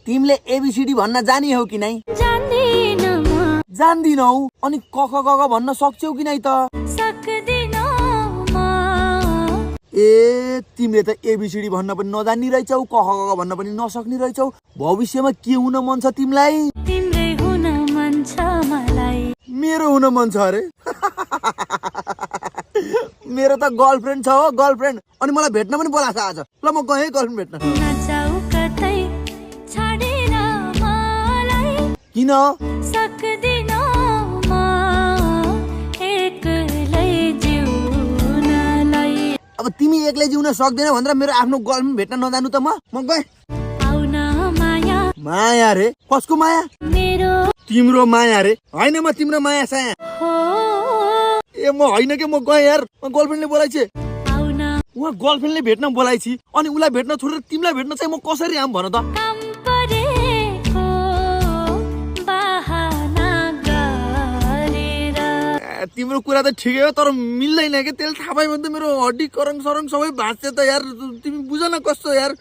तिमीले एबीसीडी भन्न जानी हौ कि नै? जान्दिनौ। अनि क ख ग घ भन्न सक्छौ कि नै त? ए तिमीले त एबीसीडी भन्न पनि नजान्नी रहेछौ, क ख ग घ भन्न पनि नसक्ने रहेछौ। भविष्यमा के हुन मन छ तिमीलाई? मेरो हुन मन छ अरे। मेरो त गर्लफ्रेन्ड छ हो, गर्लफ्रेन्ड। अनि मलाई भेट्न पनि बोलाछ आज। ल म गएँ गर्लफ्रेन्ड भेट्न। किन? अब तिमी एक्लै जिउन सक्दैन भनेर मेरो आफ्नो गर्लफ्रेन्ड भेट्न नजानु त म गएँ। माया रे? कसको माया? तिम्रो माया रे? होइन म तिम्रो माया साया। ए म होइन के, म गएँ यार। गर्लफ्रेन्डले बोलाइछ। उहाँ गर्लफ्रेन्डले भेट्न बोलाइछि अनि उसलाई भेट्न छोडेर तिमीलाई भेट्न चाहिँ म कसरी आम भन त? तिम्रो कुरा त ठिकै हो तर मिल्दैन के, त्यसले थाहा पायो भने त मेरो हड्डी करङ सरङ सबै भाँच्छ त यार। तिमी बुझ न कस्तो यार।